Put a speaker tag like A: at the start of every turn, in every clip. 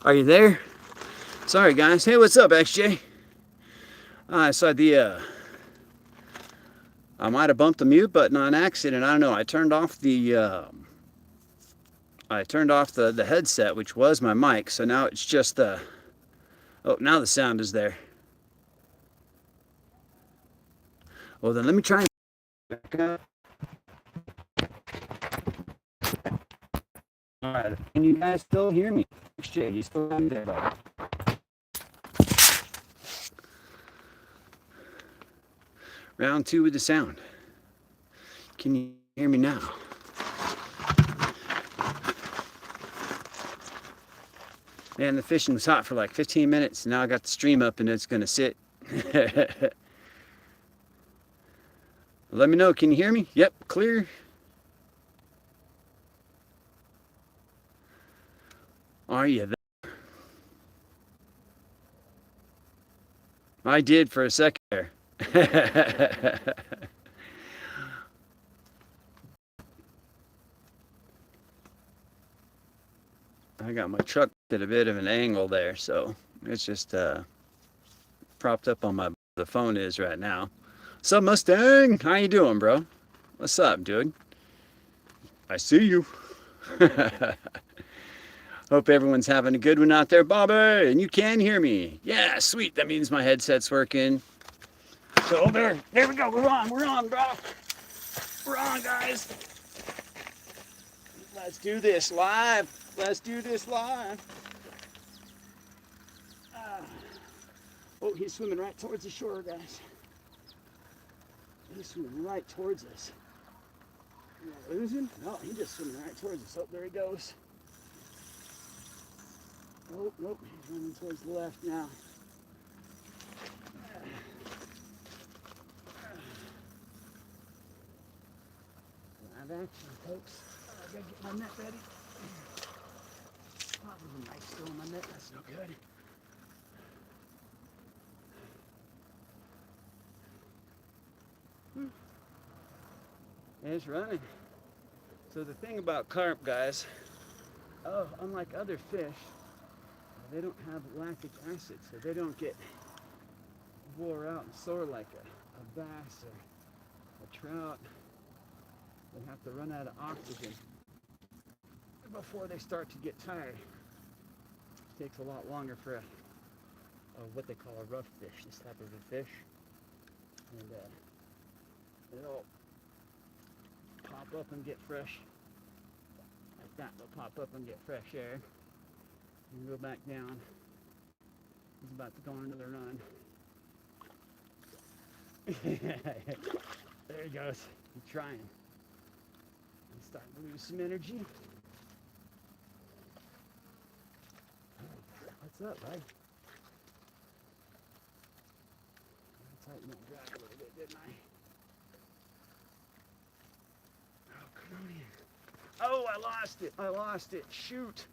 A: Are you there? Sorry, guys. Hey, what's up, XJ? I saw I might have bumped the mute button on accident. I don't know. I turned off the headset, which was my mic. So now it's just the. Oh, now the sound is there. Well, then let me try and back up. All right. Can you guys still hear me? XJ, you still there, buddy? Round two with the sound. Can you hear me now? Man, the fishing was hot for like 15 minutes. Now I got the stream up and it's gonna sit. Let me know. Can you hear me? Yep, clear. Are you there? I did for a second there. I got my truck at a bit of an angle there, so it's just propped up on the phone is right now. What's up, Mustang? How you doing, bro? What's up, dude? I see you. Hope everyone's having a good one out there, Bobby, and you can hear me. Yeah, sweet. That means my headset's working. So there we go. We're on, bro. We're on, guys. Let's do this live. Oh, he's swimming right towards the shore, guys. He's swimming right towards us. Lose him? No, he's just swimming right towards us. Oh, there he goes. Oh, nope, he's running towards the left now. Live action, folks. I gotta get my net ready. Oh, there's a knife still in my net. That's no good. It's running. So the thing about carp, guys, unlike other fish, they don't have lactic acid, so they don't get wore out and sore like a bass or a trout. They have to run out of oxygen before they start to get tired. It takes a lot longer for what they call a rough fish, this type of a fish. And it'll pop up and get fresh. Like that, they'll pop up and get fresh air. And go back down. He's about to go on another run. There he goes. He's trying. He's starting to lose some energy. What's up, bud? I tightened that drag a little bit, didn't I? Oh, come on in. Oh, I lost it. Shoot.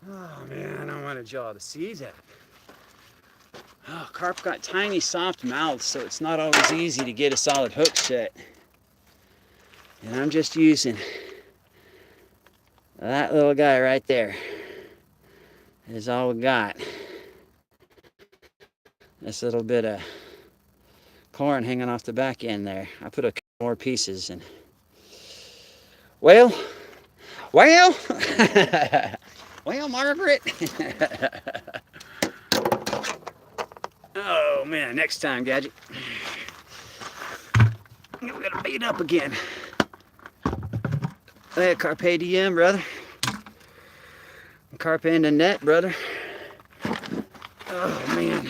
A: Oh man, I want to jaw the seas out. Oh, carp got tiny soft mouths, so it's not always easy to get a solid hook set. And I'm just using that little guy right there. Is all we got. This little bit of corn hanging off the back end there. I put a couple more pieces in. Well, well, Margaret. Oh man, next time, Gadget. We gotta bait up again. Hey, carpe diem, brother. Carpe in the net, brother. Oh man.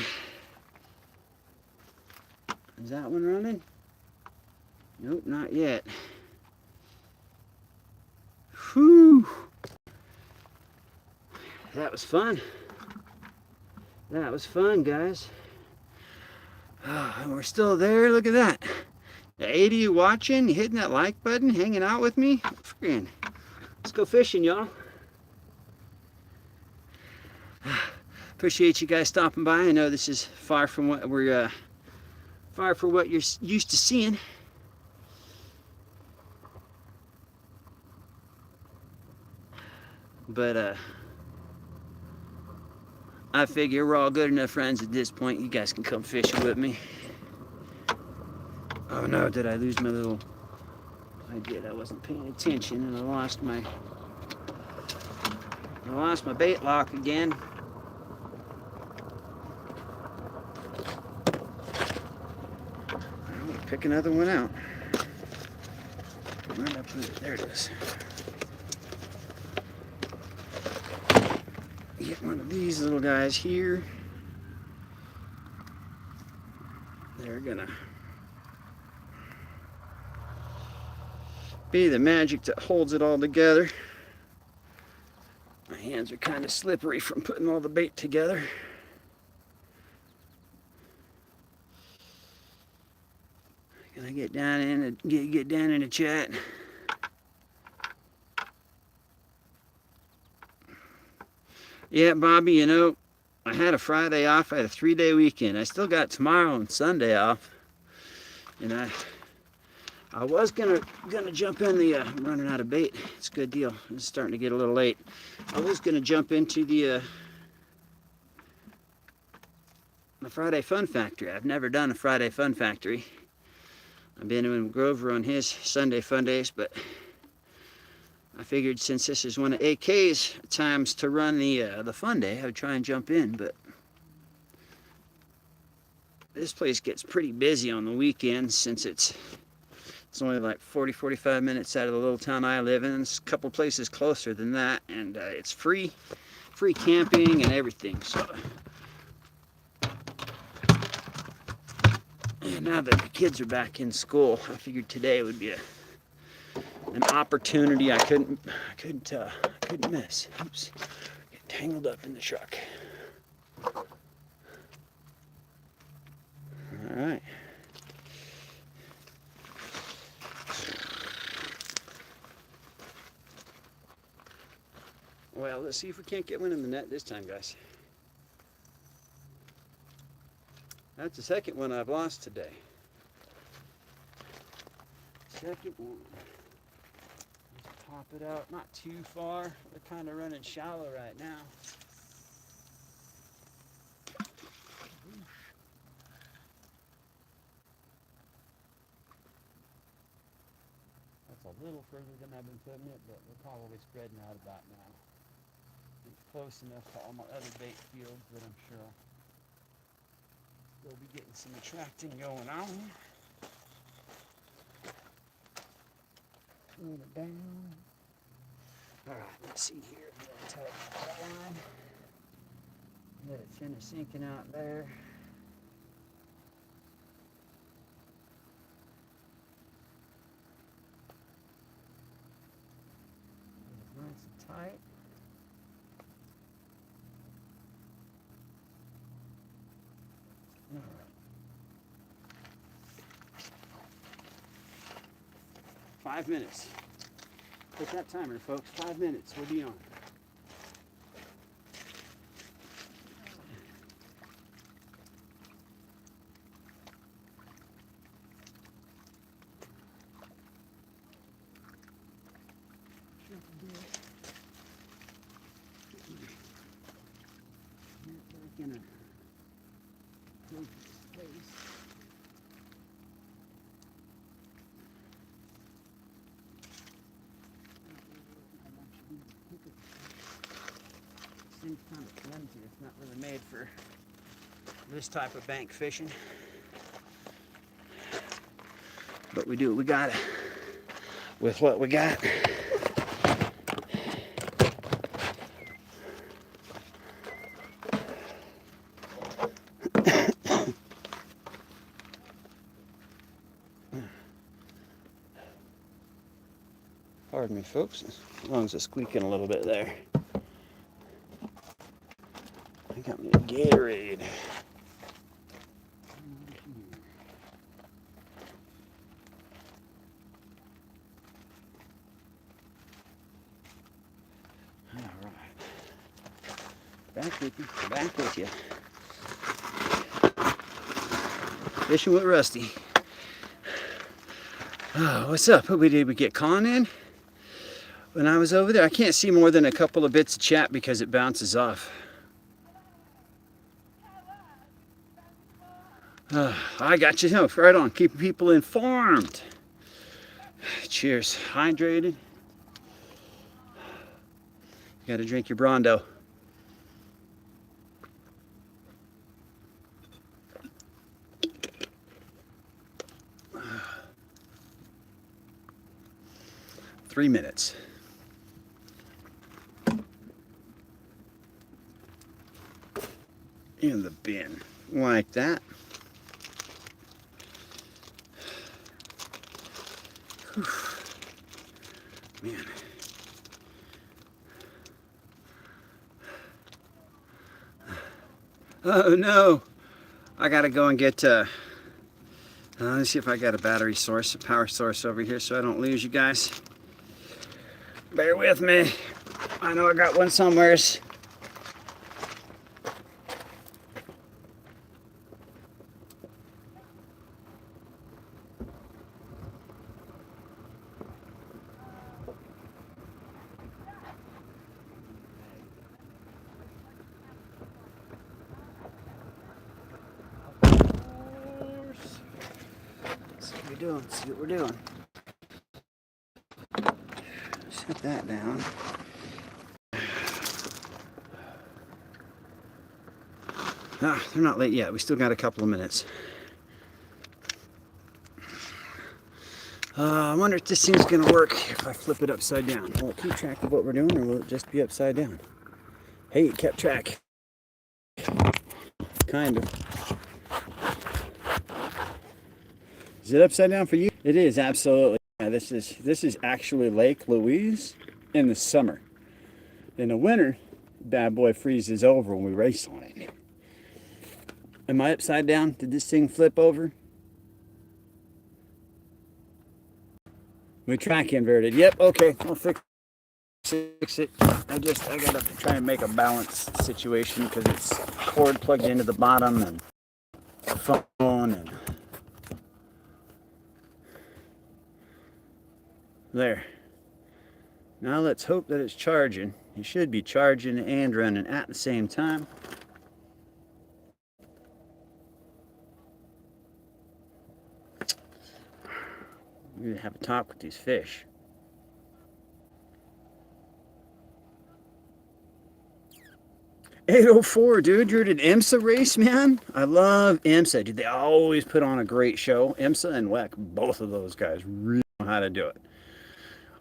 A: Is that one running? Nope, not yet. Whew. That was fun. That was fun, guys. Oh, and we're still there. Look at that. The 80 you watching, hitting that like button, hanging out with me. Friggin'. Let's go fishing, y'all. Appreciate you guys stopping by. I know this is far from what you're used to seeing. But I figure we're all good enough friends at this point. You guys can come fishing with me. Oh no, did I lose my little... I did. I wasn't paying attention and I lost my bait lock again. I'm gonna pick another one out. Where did I put it? There it is. Get one of these little guys here. They're gonna be the magic that holds it all together. My hands are kind of slippery from putting all the bait together. Can I get down in the chat? Yeah, Bobby, you know, I had a Friday off. I had a 3-day weekend. I still got tomorrow and Sunday off. And I was gonna jump in the I'm running out of bait. It's a good deal. It's starting to get a little late. I was gonna jump into the Friday Fun Factory. I've never done a Friday Fun Factory. I've been in Grover on his Sunday Fun Days, but I figured since this is one of AK's times to run the Fun Day, I would try and jump in. But this place gets pretty busy on the weekends since it's only like 40-45 minutes out of the little town I live in. There's a couple places closer than that, and it's free camping and everything. So, and now that the kids are back in school, I figured today would be an opportunity I couldn't miss. Oops, get tangled up in the truck. All right. Well, let's see if we can't get one in the net this time, guys. That's the second one I've lost today. Second one. Just pop it out, not too far. We're kind of running shallow right now. That's a little further than I've been putting it, but we're probably spreading out about now. It's close enough to all my other bait fields that I'm sure we'll be getting some attracting going on. Turn it down. All right, let's see here. I'm going to tighten that line. Let it finish sinking out there. Nice and tight. All right. Five minutes. Put that timer, folks. 5 minutes. We'll be on. Back in a good space. Seems kind of flimsy. It's not really made for this type of bank fishing. But we do what we got with what we got. Pardon me, folks, as long as it's squeaking a little bit there. I got me a Gatorade. All right. Back with you. Back with you. Fishing with Rusty. Oh, what's up? Did we get Con in? when I was over there. I can't see more than a couple of bits of chat because it bounces off. I got you. No, right on. Keeping people informed. Cheers. Hydrated. You got to drink your Brondo. Three minutes. In the bin. Like that. Whew. Man. Oh no. I gotta go and get let's see if I got a battery source, a power source over here so I don't lose you guys. Bear with me. I know I got one somewheres. See what we're doing. Set that down. They're not late yet. We still got a couple of minutes. I wonder if this thing's gonna work if I flip it upside down. Will it keep track of what we're doing, or will it just be upside down? Hey, it kept track. Kind of. Is it upside down for you? It is, absolutely. Yeah, this is actually Lake Louise in the summer. In the winter, bad boy freezes over when we race on it. Am I upside down? Did this thing flip over? We track inverted. Yep, okay. I'll fix it. I gotta try and make a balanced situation because it's cord plugged into the bottom and phone and there. Now let's hope that it's charging. It should be charging and running at the same time. We need to have a talk with these fish. $804, dude. You're at an IMSA race, man. I love IMSA, dude. They always put on a great show. IMSA and WEC, both of those guys really know how to do it.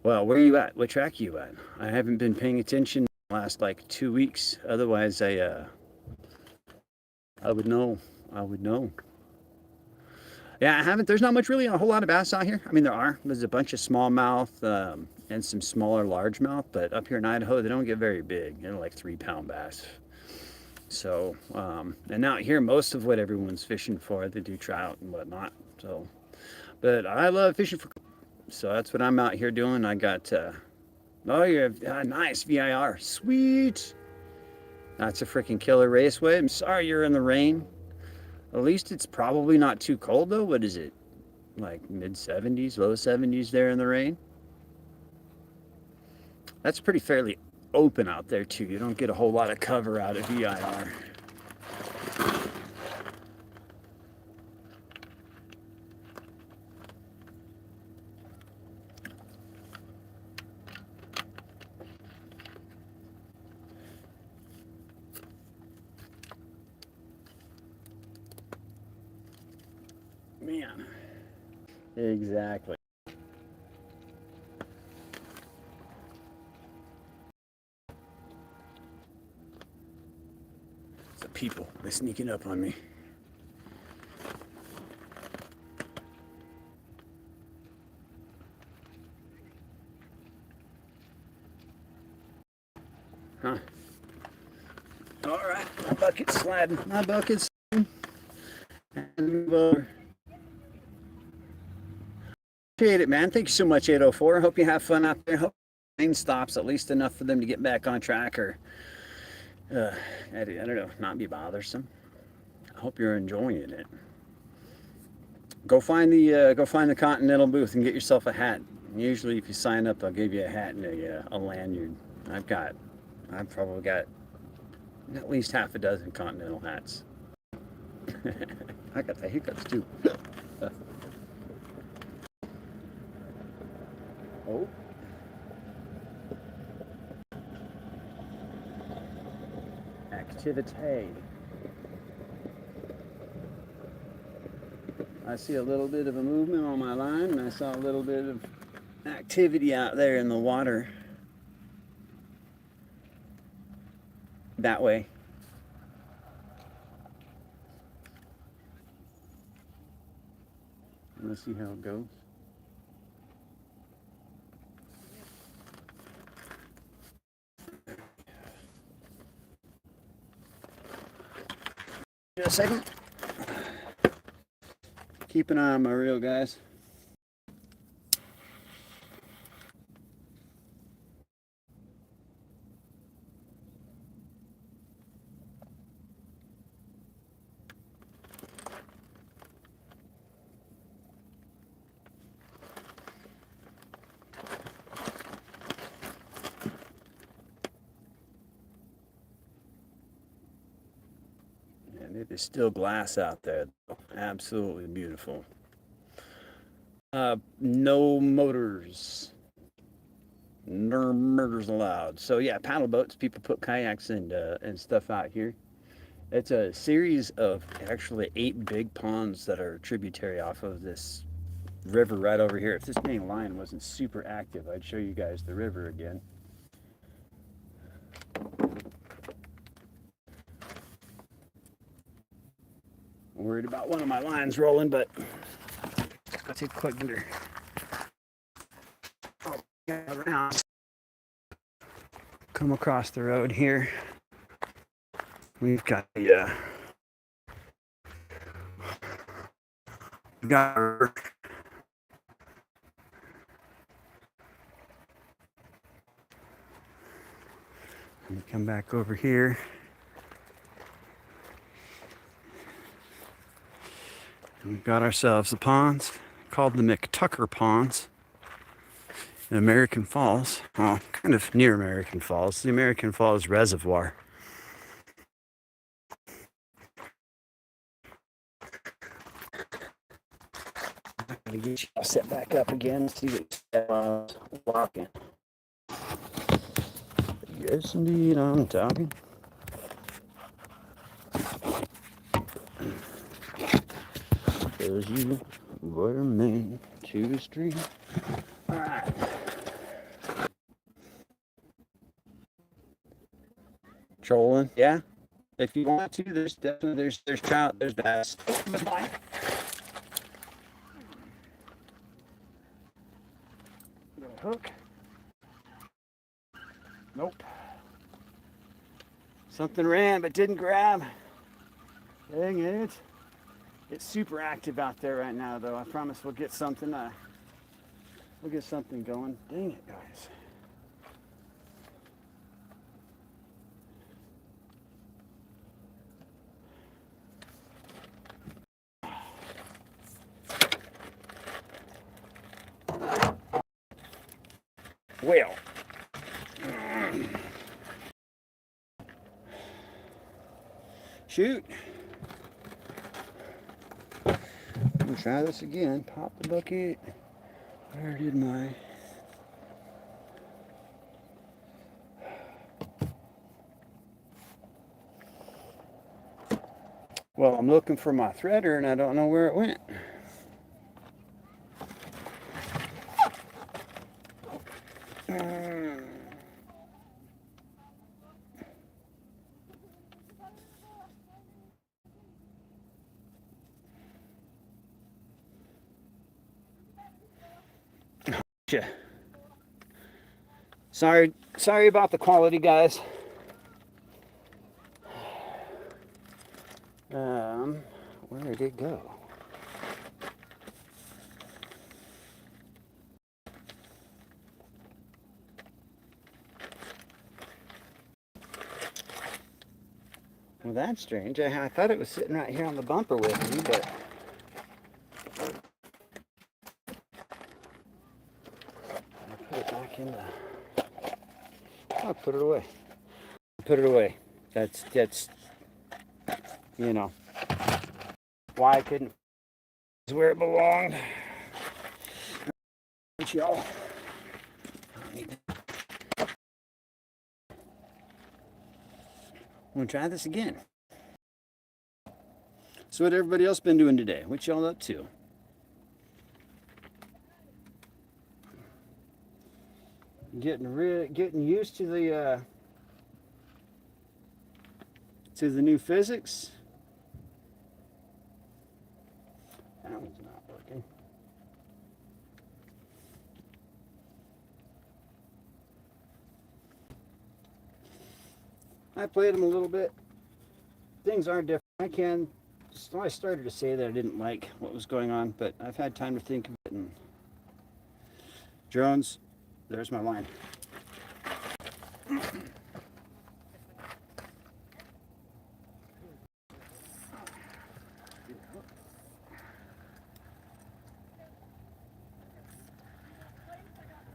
A: Well, where are you at? What track are you at? I haven't been paying attention the last like 2 weeks. Otherwise, I would know. I would know. Yeah, I haven't. There's not much really a whole lot of bass out here. I mean, there's a bunch of smallmouth and some smaller largemouth, but up here in Idaho, they don't get very big. They're like 3-pound bass. So, and out here, most of what everyone's fishing for, they do trout and whatnot. So, but I love fishing for. So that's what I'm out here doing. I got, oh, you have nice VIR. Sweet. That's a freaking killer raceway. I'm sorry you're in the rain. At least it's probably not too cold though. What is it? Like mid 70s, low 70s there in the rain. That's pretty fairly open out there too. You don't get a whole lot of cover out of VIR. Man. Exactly. The people, they're sneaking up on me. Huh. All right, my bucket's sliding. My bucket's sliding. And move over. Appreciate it, man. Thank you so much, 804. Hope you have fun out there. Hope the rain stops at least enough for them to get back on track, or I don't know, not be bothersome. I hope you're enjoying it. Go find the Continental booth and get yourself a hat.
B: Usually if you sign up, they'll give you a hat and a lanyard. I've probably got at least half a dozen Continental hats. I got the hiccups too. Oh. Activity. I see a little bit of a movement on my line, and I saw a little bit of activity out there in the water. That way. Let's see how it goes. Just a second. Keep an eye on my reel, guys. And it is still glass out there. Absolutely beautiful. No motors. No murders allowed. So yeah, paddle boats. People put kayaks and stuff out here. It's a series of actually 8 big ponds that are tributary off of this river right over here. If this main line wasn't super active, I'd show you guys the river again. I'm worried about one of my lines rolling, but let's see quick under. Around. Come across the road here. We've got the come back over here. We've got ourselves the ponds called the McTucker Ponds in American Falls. Well, kind of near American Falls, the American Falls Reservoir. I'm gonna get you all set back up again, see what walking. Yes, indeed, I'm talking. Because you were meant to stream. All right. Trolling, yeah. If you want to, there's definitely there's trout, there's bass. Hook. Nope. Something ran but didn't grab. Dang it. It's super active out there right now, though. I promise we'll get something. We'll get something going. Dang it, guys. Well. Shoot. We'll try this again. Pop the bucket. Where did my... Well, I'm looking for my threader and I don't know where it went. Sorry about the quality, guys. Where did it go? Well, that's strange. I thought it was sitting right here on the bumper with me, but in the... I'll put it away. Put it away. That's you know, why I couldn't... It's where it belonged. Y'all. I'm gonna try this again. So what everybody else been doing today? What y'all up to? Getting used to the new physics. That one's not working. I played them a little bit. Things are different. I started to say that I didn't like what was going on, but I've had time to think of it. And drones, there's my line.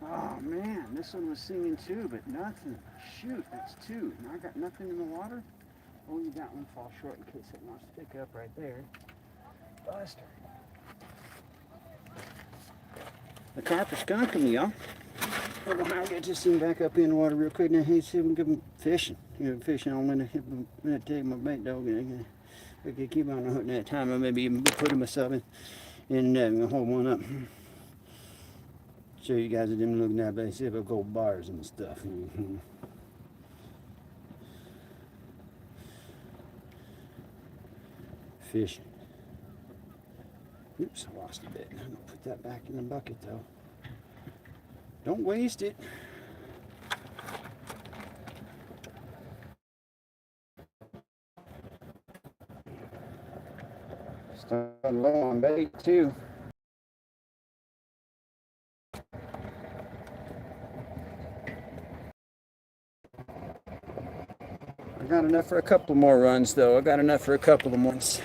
B: Oh man, this one was singing too, but nothing. Shoot, that's two. Now I got nothing in the water. Oh, you got one fall short in case it wants to pick up right there. Buster. The carp are skunking me, y'all. I don't know how I get this thing back up in the water real quick. Now, hey, see if we can get fishing. Fishing on when I take my bait dog. I can keep on the hook that time. I maybe even put myself in and hold one up. Show you guys that didn't look that bad. See if I go bars and stuff. Fishing. Oops, I lost a bit. I'm gonna put that back in the bucket though. Don't waste it. Starting low on bait too. I got enough for a couple more runs though. I got enough for a couple of months.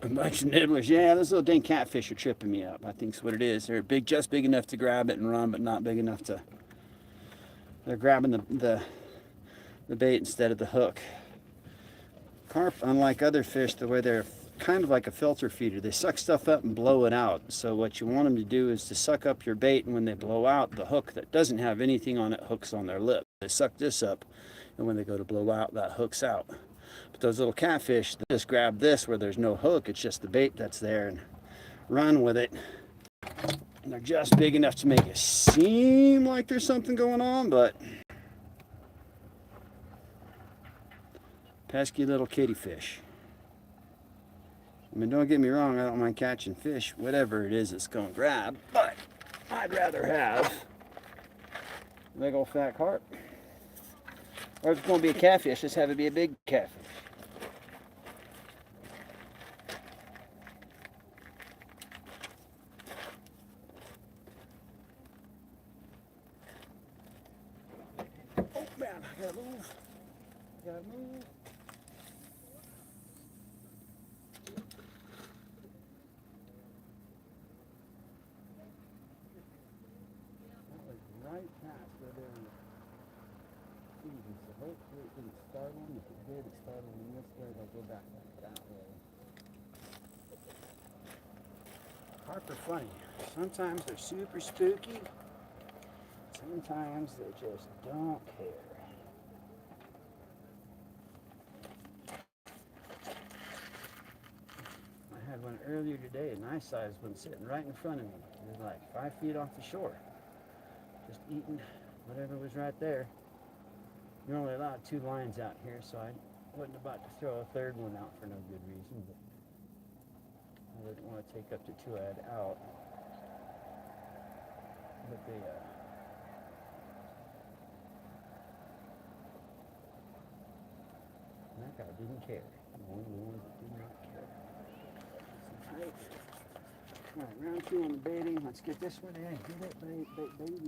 B: A bunch of nibblers. Yeah, those little dang catfish are tripping me up. I think's what it is. They're big, just big enough to grab it and run, but not big enough to... They're grabbing the bait instead of the hook. Carp, unlike other fish, the way they're kind of like a filter feeder. They suck stuff up and blow it out. So what you want them to do is to suck up your bait, and when they blow out, the hook that doesn't have anything on it hooks on their lip. They suck this up, and when they go to blow out, that hooks out. But those little catfish, they just grab this where there's no hook. It's just the bait that's there and run with it. And they're just big enough to make it seem like there's something going on, but pesky little kitty fish. I mean, don't get me wrong, I don't mind catching fish, whatever it is it's going to grab, but I'd rather have a big old fat carp. Or if it's going to be a catfish, just have it be a big catfish. Oh man, I gotta move. Gotta move. That was right past where they're in the season, so hopefully it didn't startle them. If it did, it startled them this way, they'll go back that way. Carp are funny. Sometimes they're super spooky. Sometimes they just don't care. I had one earlier today, a nice sized one sitting right in front of me. It was like 5 feet off the shore. Just eating whatever was right there. You're only allowed 2 lines out here, so I wasn't about to throw a third one out for no good reason, but I didn't want to take up the 2 I had out. But they, that guy didn't care. The only one that did not care. All right, round 2 on the baiting. Let's get this one in. Get it, baby,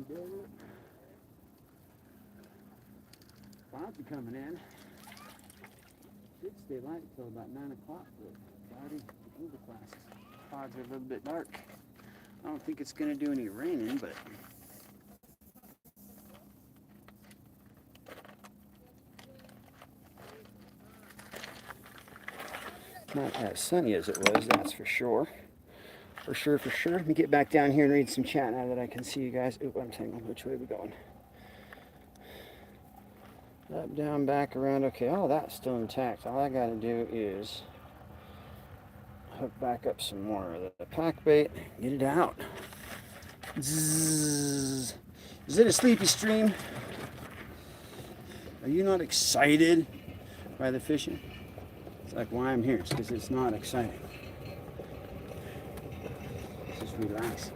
B: get it. Clouds are coming in. Should stay light until about 9 o'clock, but Friday, overcast. Clouds are a little bit dark. I don't think it's gonna do any raining, but not as sunny as it was, that's for sure. For sure. Let me get back down here and read some chat now that I can see you guys. Oop, I'm tangled. Which way are we going? Up, down, back, around. Okay, all that's still intact. All I gotta do is hook back up some more of the pack bait, get it out. Zzz. Is it a sleepy stream? Are you not excited by the fishing? It's like why I'm here. It's because it's not exciting. It's just relaxing.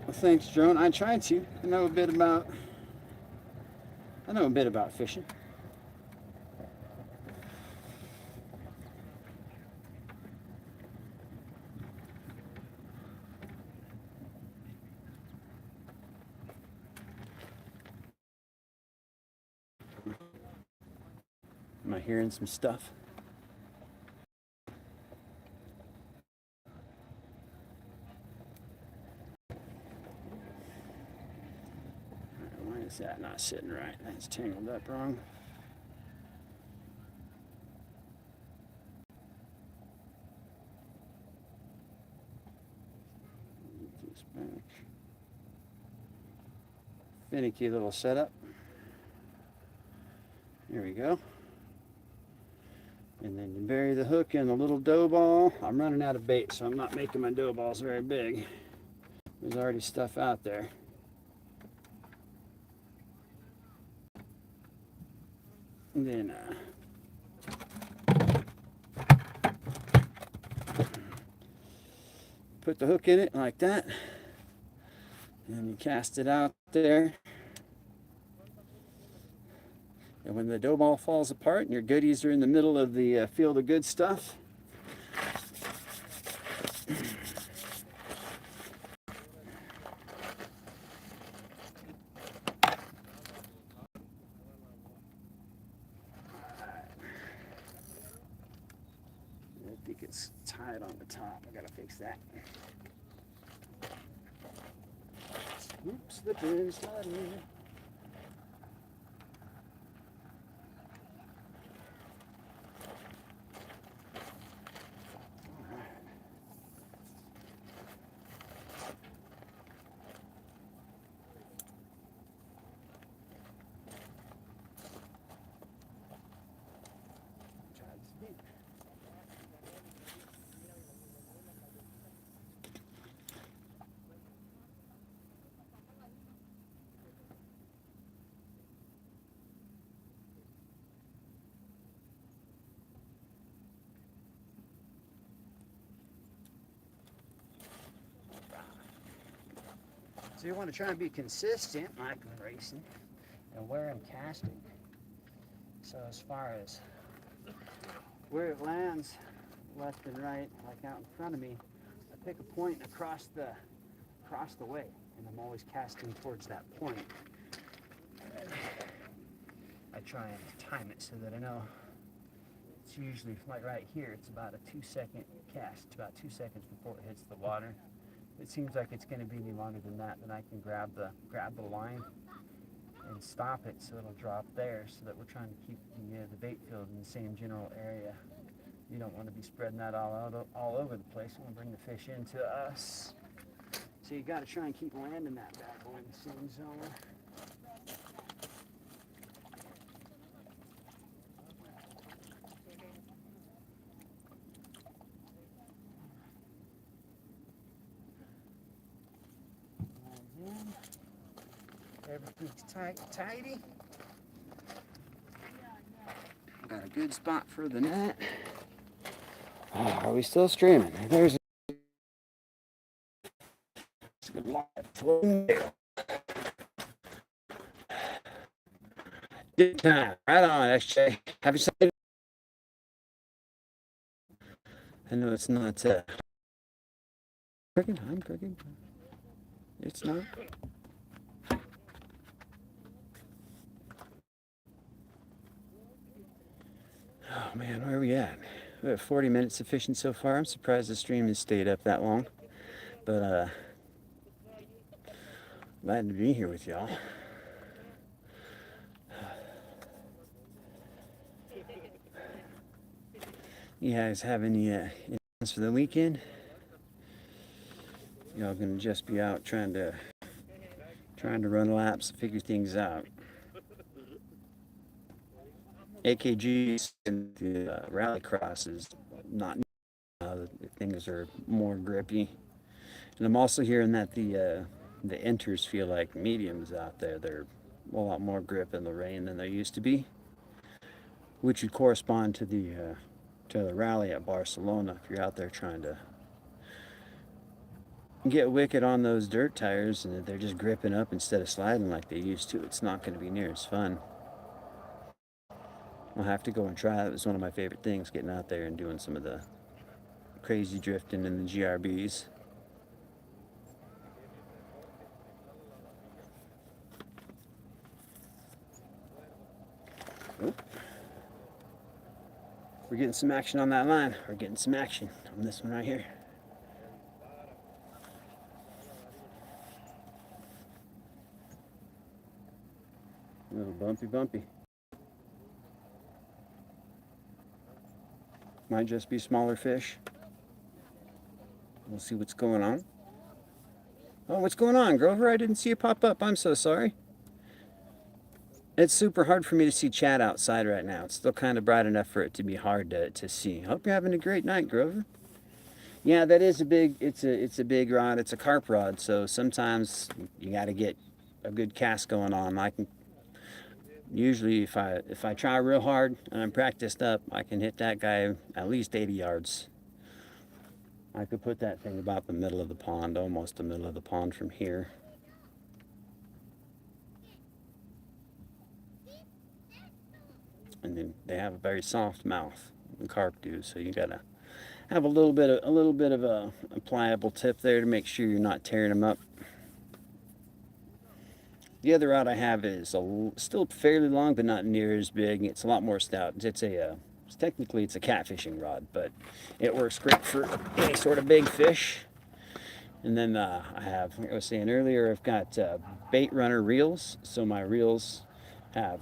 B: Well, thanks, Drone. I tried to. I know a bit about fishing. Am I hearing some stuff? Why is that not sitting right? That's tangled up wrong. Get this back. Finicky little setup. There we go. And then you bury the hook in the little dough ball. I'm running out of bait, so I'm not making my dough balls very big. There's already stuff out there. And then put the hook in it like that. And you cast it out there. And when the dough ball falls apart and your goodies are in the middle of the field of good stuff, I think it's tied on the top. I gotta fix that. Oops, slipping, sliding. So you want to try and be consistent, like racing, and where I'm casting. So as far as where it lands, left and right, like out in front of me, I pick a point across the way, and I'm always casting towards that point. I try and time it so that I know it's usually, like right here, it's about a 2-second cast. It's about 2 seconds before it hits the water. If it seems like it's going to be any longer than that, then I can grab the line and stop it so it'll drop there, so that we're trying to keep the bait field in the same general area. You don't want to be spreading that all over the place. You want to bring the fish into us. So you got to try and keep landing that bad boy in the same zone. Everything's tidy. Got a good spot for the net. Oh, are we still streaming? There's a good live. Good time. Right on, SJ. Happy Sunday. I know it's not cooking. I'm cooking. It's not. Man, where are we at? We're at 40 minutes of fishing so far. I'm surprised the stream has stayed up that long. But glad to be here with y'all. You guys have any plans for the weekend? Y'all gonna just be out trying to run laps and figure things out. AKGs and the rallycross is not. Things are more grippy, and I'm also hearing that the enters feel like mediums out there. They're a lot more grip in the rain than they used to be, which would correspond to the rally at Barcelona. If you're out there trying to get wicked on those dirt tires and they're just gripping up instead of sliding like they used to, it's not going to be near as fun. I'll have to go and try it. It was one of my favorite things, getting out there and doing some of the crazy drifting in the GRBs. Oop. We're getting some action on that line. We're getting some action on this one right here. A little bumpy. Might just be smaller fish. We'll see what's going on. Oh, what's going on, Grover? I didn't see you pop up. I'm so sorry. It's super hard for me to see chat outside right now. It's still kind of bright enough for it to be hard to see. Hope you're having a great night, Grover. Yeah, that is it's a big rod. It's a carp rod, so sometimes you got to get a good cast going on. I can usually, if I try real hard and I'm practiced up, I can hit that guy at least 80 yards. I could put that thing about the middle of the pond, almost the middle of the pond from here. And then they have a very soft mouth, the carp do, so you gotta have a little bit of a pliable tip there to make sure you're not tearing them up. The other rod I have is still fairly long, but not near as big. It's a lot more stout. Technically it's a catfishing rod, but it works great for any sort of big fish. And then I have, like I was saying earlier, I've got Bait Runner reels. So my reels have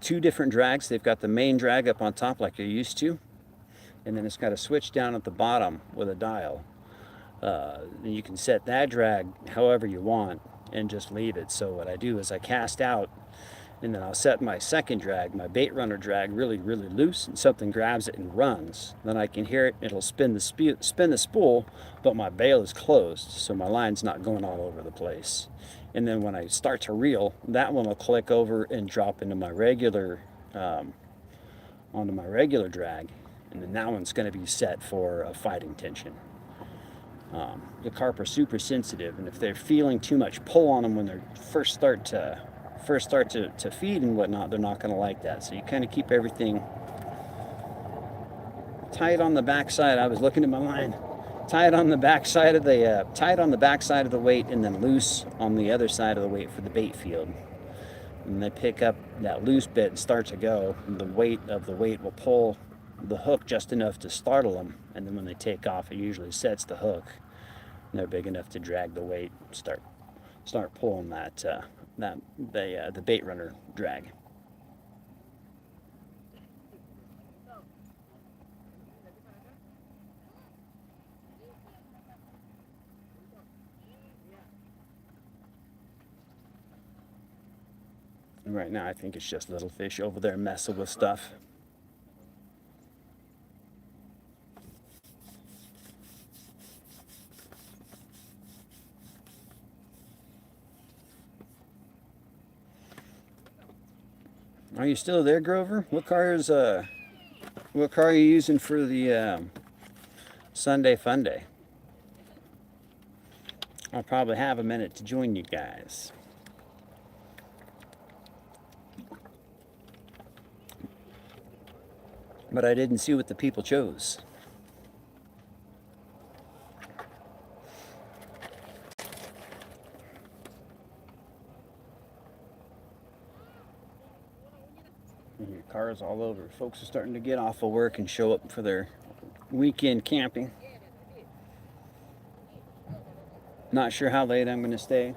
B: two different drags. They've got the main drag up on top like you're used to, and then it's got a switch down at the bottom with a dial. And you can set that drag however you want and just leave it. So what I do is I cast out, and then I'll set my second drag, my Bait Runner drag, really loose, and something grabs it and runs. Then I can hear it. It'll spin the spool, but my bail is closed, so my line's not going all over the place. And then when I start to reel, that one will click over and drop into my regular onto my regular drag, and then that one's going to be set for a fighting tension. The carp are super sensitive, and if they're feeling too much pull on them when they first start to feed and whatnot, they're not going to like that. So you kind of keep everything tight on the backside. I was looking at my line. Tie it on the backside of the weight, and then loose on the other side of the weight for the bait field. And they pick up that loose bit and start to go. And the weight of the weight will pull the hook just enough to startle them, and then when they take off, it usually sets the hook. And they're big enough to drag the weight, start pulling the Bait Runner drag. And right now I think it's just little fish over there messing with stuff. Are you still there, Grover? What car are you using for the Sunday Fun Day? I'll probably have a minute to join you guys. But I didn't see what the people chose. You hear cars all over. Folks are starting to get off of work and show up for their weekend camping. Not sure how late I'm going to stay.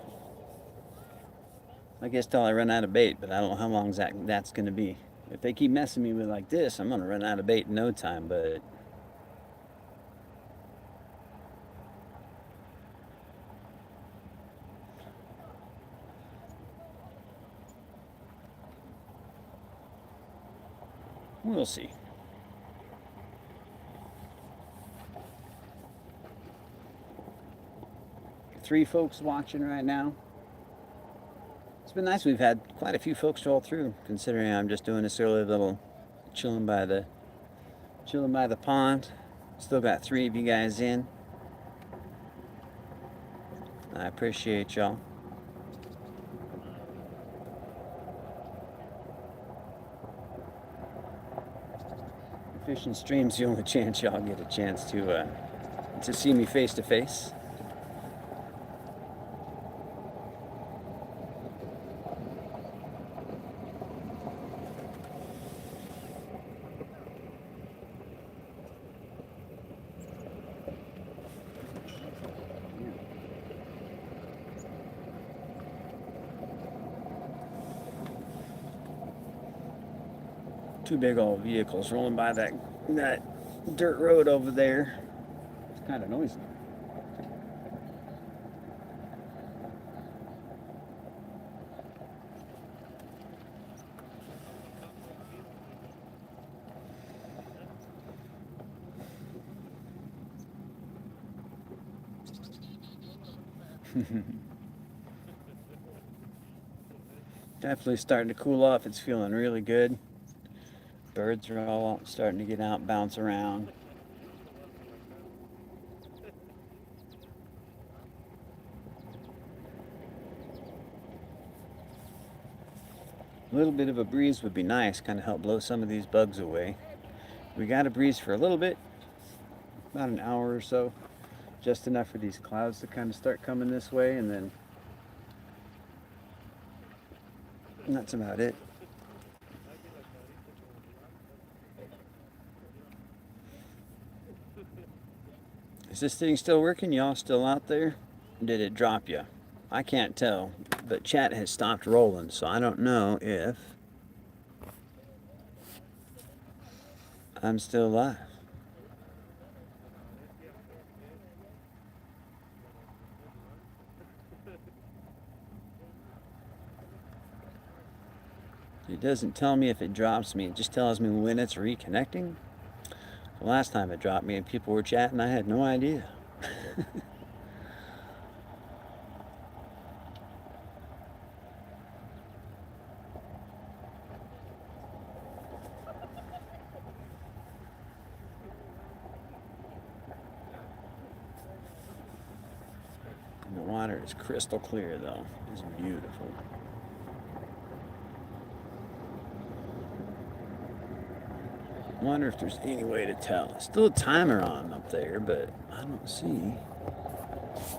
B: I guess till I run out of bait, but I don't know how long that's going to be. If they keep messing me with like this, I'm going to run out of bait in no time, but we'll see. Three folks watching right now. It's been nice. We've had quite a few folks roll through, considering I'm just doing this early little chilling by the pond. Still got 3 of you guys in. I appreciate y'all. Fishing stream's the only chance y'all get a chance to see me face to face. Two big old vehicles rolling by that dirt road over there. It's kind of noisy. Definitely starting to cool off. It's feeling really good. Birds are all starting to get out, bounce around. A little bit of a breeze would be nice, kind of help blow some of these bugs away. We got a breeze for a little bit, about an hour or so, just enough for these clouds to kind of start coming this way, and then that's about it. Is this thing still working? Y'all still out there? Did it drop you? I can't tell, but chat has stopped rolling, so I don't know if I'm still live. It doesn't tell me if it drops me, it just tells me when it's reconnecting. The last time it dropped me and people were chatting, I had no idea. And the water is crystal clear though. It's beautiful. I wonder if there's any way to tell. Still a timer on up there, but I don't see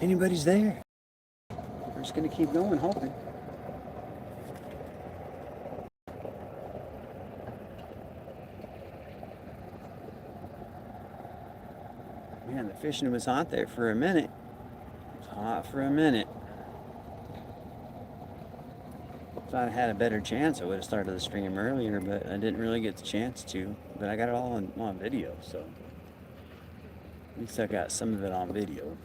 B: anybody's there. We're just gonna keep going, hoping. Man, the fishing was hot there for a minute. It was hot for a minute. If I'd had a better chance, I would have started the stream earlier, but I didn't really get the chance to. But I got it all on video, so at least I got some of it on video.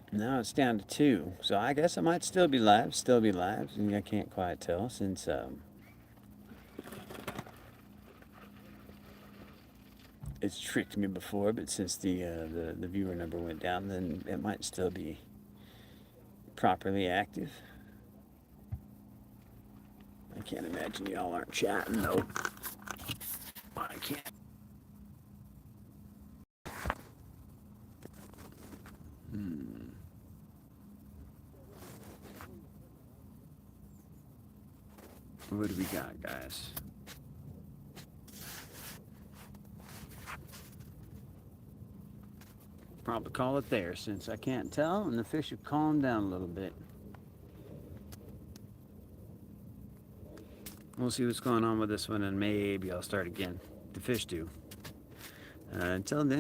B: Now it's down to 2, so I guess I might still be live. I can't quite tell since it's tricked me before, but since the viewer number went down, then it might still be properly active. I can't imagine y'all aren't chatting though. I can't. What do we got, guys? Probably call it there since I can't tell and the fish have calmed down a little bit. We'll see what's going on with this one and maybe I'll start again. The fish do. Until then.